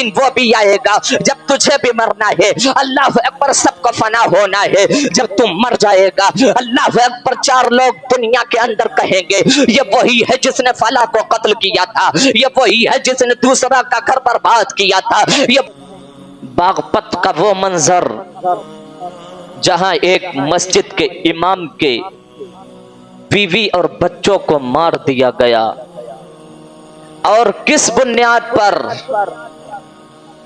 دن وہ بھی آئے گا جب تجھے بھی مرنا ہے. اللہ اکبر, سب کو فنا ہونا ہے. جب تم مر جائے گا, اللہ اکبر, 4 لوگ دنیا کے اندر کہیں گے یہ وہی ہے جس نے فلاں کو قتل کیا تھا, یہ وہی ہے جس نے دوسرا کا گھر برباد کیا تھا. یہ باغپت کا وہ منظر جہاں ایک مسجد کے امام کے بیوی اور بچوں کو مار دیا گیا, اور کس بنیاد پر؟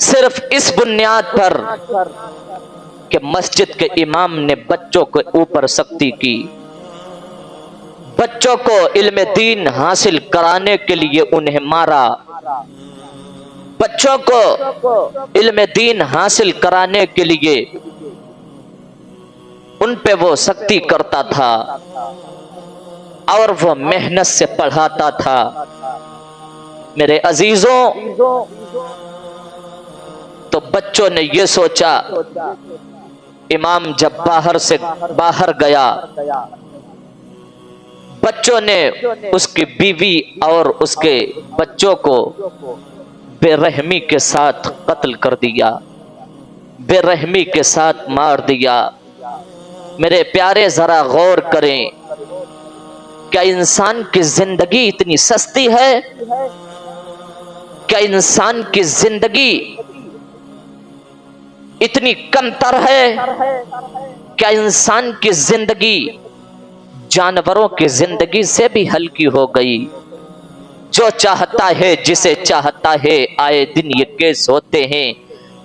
صرف اس بنیاد پر کہ مسجد کے امام نے بچوں کے اوپر سختی کی, بچوں کو علم دین حاصل کرانے کے لیے انہیں مارا, بچوں کو علم دین حاصل کرانے کے لیے ان پہ وہ سختی کرتا تھا اور وہ محنت سے پڑھاتا تھا. میرے عزیزوں, تو بچوں نے یہ سوچا, امام جب باہر گیا, بچوں نے اس کی بیوی اور اس کے بچوں کو بے رحمی کے ساتھ قتل کر دیا, بے رحمی کے ساتھ مار دیا. میرے پیارے ذرا غور کریں, کیا انسان کی زندگی اتنی سستی ہے؟ کیا انسان کی زندگی اتنی کم تر ہے؟ کیا انسان کی زندگی جانوروں کی زندگی سے بھی ہلکی ہو گئی؟ جو چاہتا ہے, جسے چاہتا ہے, آئے دن یہ کیس ہوتے ہیں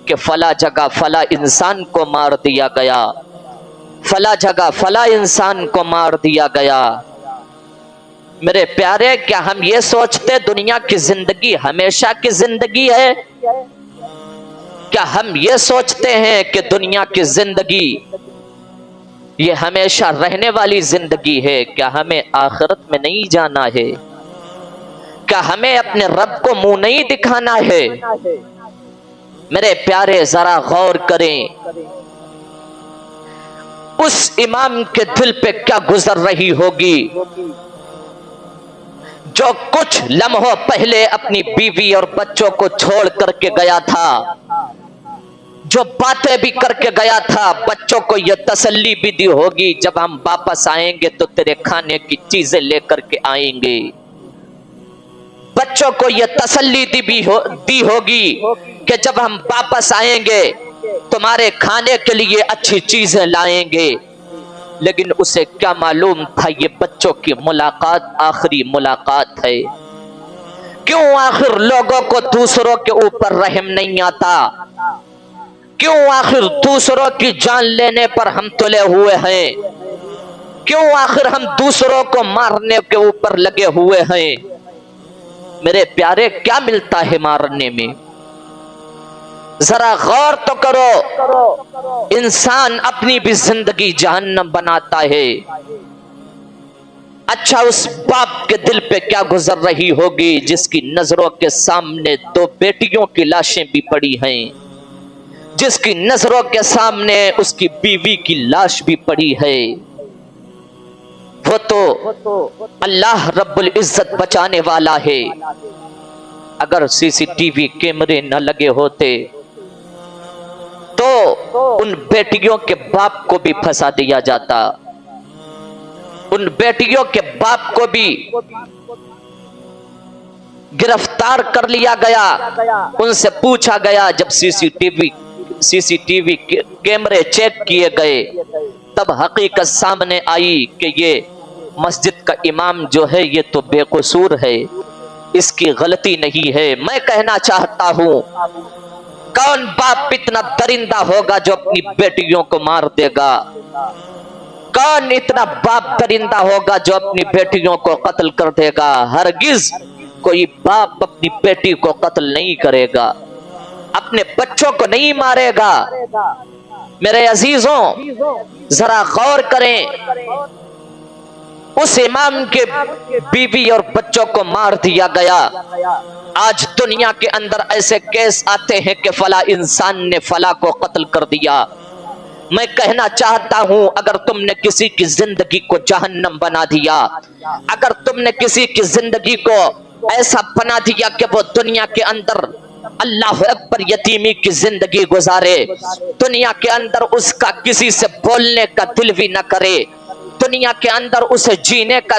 کہ فلاں جگہ فلاں انسان کو مار دیا گیا, فلاں جگہ فلاں انسان کو مار دیا گیا. میرے پیارے, کیا ہم یہ سوچتے دنیا کی زندگی ہمیشہ کی زندگی ہے؟ کیا ہم یہ سوچتے ہیں کہ دنیا کی زندگی یہ ہمیشہ رہنے والی زندگی ہے؟ کیا ہمیں آخرت میں نہیں جانا ہے؟ کیا ہمیں اپنے رب کو منہ نہیں دکھانا ہے؟ میرے پیارے ذرا غور کریں, اس امام کے دل پہ کیا گزر رہی ہوگی جو کچھ لمحوں پہلے اپنی بیوی اور بچوں کو چھوڑ کر کے گیا تھا, جو باتیں بھی کر کے گیا تھا. بچوں کو یہ تسلی بھی دی ہوگی جب ہم واپس آئیں گے تو تیرے کھانے کی چیزیں لے کر کے آئیں گے. بچوں کو یہ تسلی دی ہوگی کہ جب ہم واپس آئیں گے تمہارے کھانے کے لیے اچھی چیزیں لائیں گے. لیکن اسے کیا معلوم تھا یہ بچوں کی ملاقات آخری ملاقات ہے. کیوں آخر لوگوں کو دوسروں کے اوپر رحم نہیں آتا؟ کیوں آخر دوسروں کی جان لینے پر ہم تلے ہوئے ہیں؟ کیوں آخر ہم دوسروں کو مارنے کے اوپر لگے ہوئے ہیں؟ میرے پیارے, کیا ملتا ہے مارنے میں؟ ذرا غور تو کرو, انسان اپنی بھی زندگی جہنم بناتا ہے. اچھا, اس باپ کے دل پہ کیا گزر رہی ہوگی جس کی نظروں کے سامنے 2 بیٹیوں کی لاشیں بھی پڑی ہیں, جس کی نظروں کے سامنے اس کی بیوی کی لاش بھی پڑی ہے. وہ تو اللہ رب العزت بچانے والا ہے. اگر سی سی ٹی وی کیمرے نہ لگے ہوتے تو ان بیٹیوں کے باپ کو بھی پھنسا دیا جاتا, ان بیٹیوں کے باپ کو بھی گرفتار کر لیا گیا. ان سے پوچھا گیا, جب سی سی ٹی وی کیمرے چیک کیے گئے تب حقیقت سامنے آئی کہ یہ مسجد کا امام جو ہے یہ تو بے قصور ہے, اس کی غلطی نہیں ہے. میں کہنا چاہتا ہوں, کون باپ اتنا درندہ ہوگا جو اپنی بیٹیوں کو مار دے گا؟ کون اتنا باپ درندہ ہوگا جو اپنی بیٹیوں کو قتل کر دے گا؟ ہرگز کوئی باپ اپنی بیٹی کو قتل نہیں کرے گا, اپنے بچوں کو نہیں مارے گا. میرے عزیزوں, ذرا غور کریں, اس امام کے بیوی اور بچوں کو مار دیا گیا. آج دنیا کے اندر ایسے کیس آتے ہیں کہ فلاں انسان نے فلاں کو قتل کر دیا. میں کہنا چاہتا ہوں, اگر تم نے کسی کی زندگی کو جہنم بنا دیا, اگر تم نے کسی کی زندگی کو ایسا بنا دیا کہ وہ دنیا کے اندر اللہ اکبر یتیمی کی زندگی گزارے، دنیا کے اندر اس کا کسی سے بولنے کا دل بھی نہ کرے، دنیا کے اندر اسے جینے کا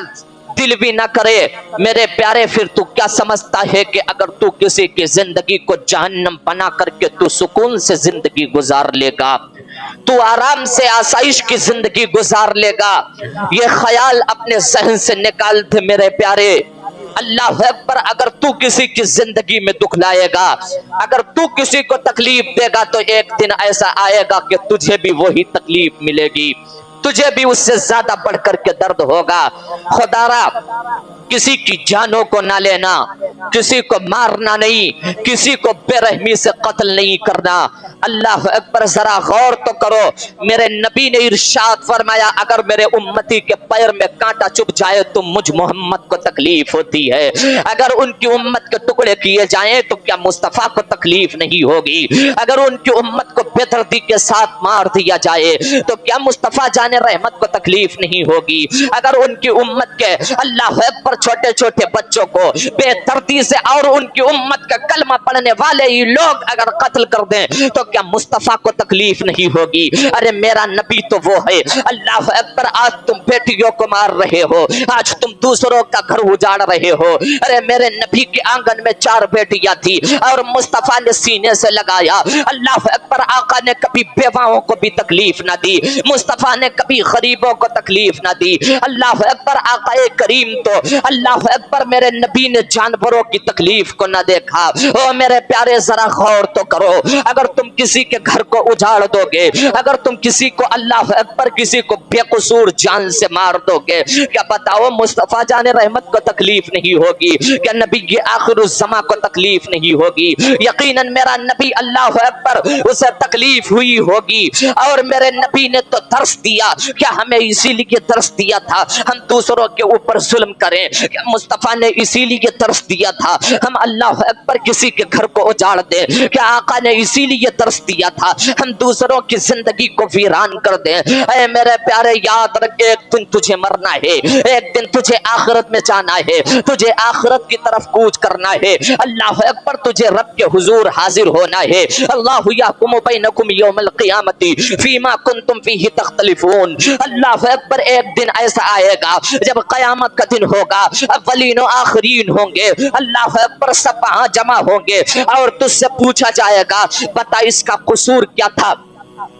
دل بھی نہ کرے، میرے پیارے پھر تو کیا سمجھتا ہے کہ اگر تو کسی کی زندگی کو جہنم بنا کر کے تو سکون سے زندگی گزار لے گا، تو آرام سے آسائش کی زندگی گزار لے گا؟ یہ خیال اپنے ذہن سے نکال دے میرے پیارے۔ اللہ اکبر، اگر تو کسی کی زندگی میں دکھ لائے گا، اگر تو کسی کو تکلیف دے گا تو ایک دن ایسا آئے گا کہ تجھے بھی وہی تکلیف ملے گی، تجھے بھی اس سے زیادہ بڑھ کر کے درد ہوگا۔ خدا را کسی کی جانوں کو نہ لینا، کسی کو مارنا نہیں، کسی کو بے رحمی سے قتل نہیں کرنا۔ اللہ اکبر، ذرا غور تو کرو، میرے نبی نے ارشاد فرمایا اگر میرے امتی کے پیر میں کانٹا چبھ جائے تو مجھ محمد کو تکلیف ہوتی ہے، اگر ان کی امت کے ٹکڑے کیے جائیں تو کیا مصطفیٰ کو تکلیف نہیں ہوگی؟ اگر ان کی امت کو بے دردی کے ساتھ مار دیا جائے تو کیا مصطفیٰ جان رحمت کو تکلیف نہیں ہوگی؟ اگر ان کی امت کے اللہ اکبر چھوٹے چھوٹے بچوں کو بے دردی سے اور ان کی امت کا کلمہ پڑھنے والے ہی لوگ اگر قتل کر دیں تو کیا مصطفیٰ کو تکلیف نہیں ہوگی؟ ارے میرا نبی تو وہ ہے۔ اللہ اکبر، آج تم بیٹیوں کو مار رہے ہو، آج تم دوسروں کا گھر اجاڑ رہے ہو۔ ارے میرے نبی کے آنگن میں 4 بیٹیاں تھی اور مصطفیٰ نے سینے سے لگایا۔ اللہ اکبر، آقا نے کبھی بیواؤں کو بھی تکلیف نہ دی، مصطفیٰ نے کبھی غریبوں کو تکلیف نہ دی۔ اللہ اکبر، آقا کریم تو اللہ اکبر میرے نبی نے جانوروں کی تکلیف کو نہ دیکھا۔ او میرے پیارے ذرا غور تو کرو، اگر تم کسی کے گھر کو اجاڑ دو گے، اگر تم کسی کو اللہ اکبر کسی کو بے قصور جان سے مار دو گے، کیا بتاؤ مصطفیٰ جان رحمت کو تکلیف نہیں ہوگی؟ کیا نبی آخر الزمان کو تکلیف نہیں ہوگی؟ یقیناً میرا نبی اللہ اکبر اسے تکلیف ہوئی ہوگی، اور میرے نبی نے تو درس دیا، کیا ہمیں اسی لیے درس دیا تھا ہم دوسروں کے اوپر ظلم کریں؟ کیا مصطفیٰ نے اسی لیے درس دیا تھا ہم اللہ اکبر کسی کے گھر کو اجاڑ دیں؟ کیا آقا نے اسی لیے درس دیا تھا ہم دوسروں کی زندگی کو ویران کر دیں؟ اے میرے پیارے یاد رکھ، ایک دن تجھے مرنا ہے، ایک دن تجھے آخرت میں جانا ہے، تجھے آخرت کی طرف کوچ کرنا ہے۔ اللہ اکبر، تجھے رب کے حضور حاضر ہونا ہے۔ اللہ یحکم بینکم یوم القیامت فیما کنتم فیہ تختلفون۔ اللہ اکبر، ایک دن ایسا آئے گا جب قیامت کا دن ہوگا، اولین و آخرین ہوں گے، اللہ اکبر سب وہاں جمع ہوں گے اور تجھ سے پوچھا جائے گا بتا اس کا قصور کیا تھا،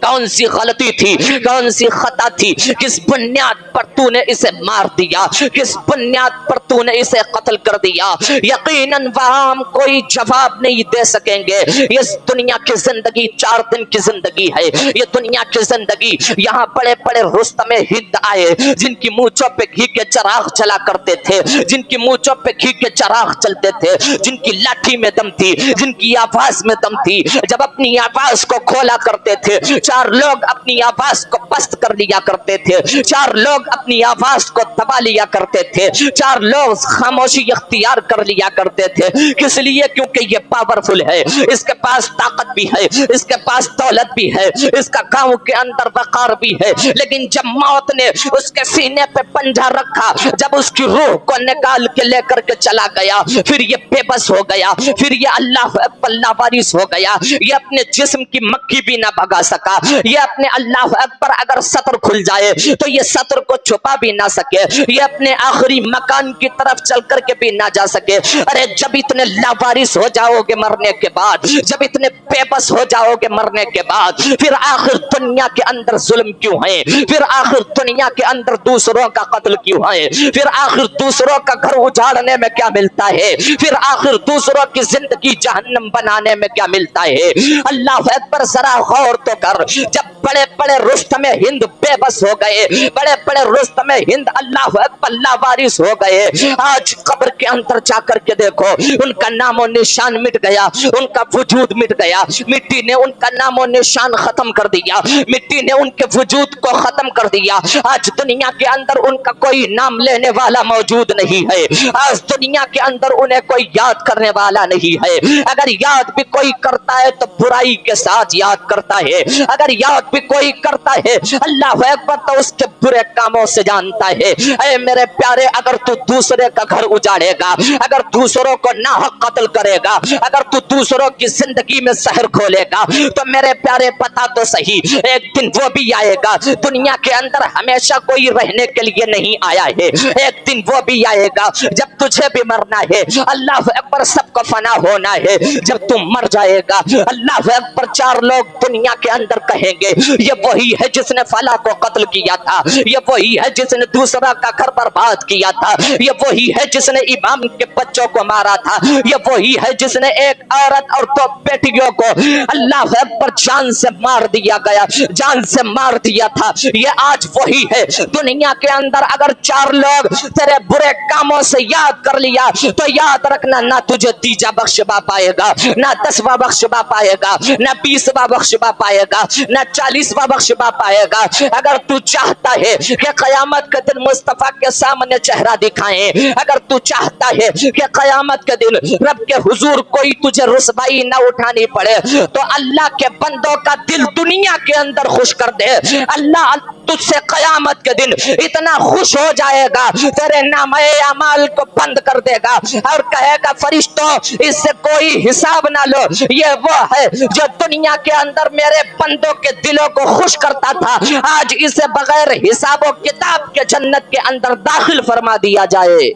کون سی غلطی تھی، کون سی خطا تھی، کس بنیاد پر تو نے اسے مار دیا، کس بنیاد پر تو نے اسے قتل کر دیا؟ یقیناً وہاں ہم کوئی جواب نہیں دے سکیں گے۔ یہ دنیا کی زندگی 4 دن کی زندگی ہے، یہ دنیا کی زندگی، یہاں بڑے بڑے رستم ہند آئے جن کی مونچھوں پہ گھی کے چراغ چلا کرتے تھے، جن کی مونچھوں پہ گھی کے چراغ چلتے تھے، جن کی لاٹھی میں دم تھی، جن کی آواز میں دم تھی، جب اپنی آواز کو کھولا کرتے تھے 4 لوگ اپنی آواز کو پست کر لیا کرتے تھے، 4 لوگ اپنی آواز کو دبا لیا کرتے تھے، 4 لوگ خاموشی اختیار کر لیا کرتے تھے۔ کس لیے؟ کیونکہ یہ پاورفل ہے، اس کے پاس طاقت بھی ہے، اس کے پاس دولت بھی ہے، اس کا گاؤں کے اندر وقار بھی ہے، لیکن جب موت نے اس کے سینے پہ پنجہ رکھا، جب اس کی روح کو نکال کے لے کر کے چلا گیا، پھر یہ بے بس ہو گیا، پھر یہ اللہ لاوارث ہو گیا، یہ اپنے جسم کی مکھی بھی نہ بھگا سکا، یہ اپنے اللہ اکبر اگر سطر کھل جائے تو یہ سطر کو چھپا بھی نہ سکے، یہ اپنے آخری مکان کی طرف چل کر کے بھی نہ جا سکے۔ ارے جب اتنے لاوارث ہو جاؤ گے مرنے کے بعد، جب اتنے بے بس ہو جاؤ گے مرنے کے بعد، پھر آخر دنیا کے اندر ظلم کیوں ہے؟ پھر آخر دنیا کے اندر دوسروں کا قتل کیوں ہے؟ پھر آخر دوسروں کا گھر اجاڑنے میں کیا ملتا ہے؟ پھر آخر دوسروں کی زندگی جہنم بنانے میں کیا ملتا ہے؟ اللہ اکبر، ذرا غور تو کر، جب بڑے بڑے رستم ہند بے بس ہو گئے، بڑے بڑے رستم ہند اللہ اکبر لاوارث ہو گئے، آج قبر کے اندر جا کر کے دیکھو ان کا نام و نشان مٹ گیا، ان کا وجود مٹ گیا، مٹی نے ان کا نام و نشان ختم کر دیا، مٹی نے ان کے وجود کو ختم کر دیا۔ آج دنیا کے اندر ان کا کوئی نام لینے والا موجود نہیں ہے، آج دنیا کے اندر انہیں کوئی یاد کرنے والا نہیں ہے، اگر یاد بھی کوئی کرتا ہے تو برائی کے ساتھ یاد کرتا ہے، اگر یاد بھی کوئی کرتا ہے اللہ اکبر تو اس کے برے کاموں سے جانتا ہے۔ اے میرے پیارے، اگر تو دوسرے کا گھر اجاڑے گا، اگر دوسروں کو ناحق قتل کرے گا، اگر تو دوسروں کی زندگی میں زہر کھولے گا، تو میرے پیارے پتا تو صحیح، ایک دن وہ بھی آئے گا۔ دنیا کے اندر ہمیشہ کوئی رہنے کے لیے نہیں آیا ہے، ایک دن وہ بھی آئے گا جب تجھے بھی مرنا ہے۔ اللہ اکبر، سب کو فنا ہونا ہے۔ جب تم مر جائے گا اللہ اکبر، چار لوگ دنیا کے اندر کہیں گے یہ وہی ہے جس نے فلاں کو قتل کیا تھا، یہ وہی ہے جس نے دوسرا کا گھر برباد کیا تھا، یہ وہی ہے جس نے امام کے بچوں کو مارا تھا، یہ وہی ہے جس نے ایک عورت اور دو بیٹیوں کو اللہ اکبر جان سے مار دیا گیا، جان سے مار دیا تھا، یہ آج وہی ہے۔ دنیا کے اندر اگر چار لوگ تیرے برے کاموں سے یاد کر لیا تو یاد رکھنا، نہ تجھے تیجا بخشوا پائے گا، نہ 10واں بخشوا پائے گا، نہ 20واں بخشوا پائے گا، نہ 40واں بخشوا پائے گا۔ اگر تو چاہتا ہے کہ قیامت کے دن مصطفیٰ کے سامنے چہرہ دکھائیں، اگر تو چاہتا ہے کہ قیامت کے دن رب کے حضور کوئی تجھے رسوائی نہ اٹھانی پڑے، تو اللہ کے بندوں کا دل دنیا کے اندر خوش کر دے۔ اللہ تجھ سے قیامت کے دن اتنا خوش ہو جائے گا، تیرے نامہ اعمال کو بند کر دے گا اور کہے گا فرشتوں اس سے کوئی حساب نہ لو، یہ وہ ہے جو دنیا کے اندر میرے بندوں کے دلوں کو خوش کرتا تھا، آج اسے بغیر حساب و کتاب کے جنت کے اندر داخل فرما دیا جائے۔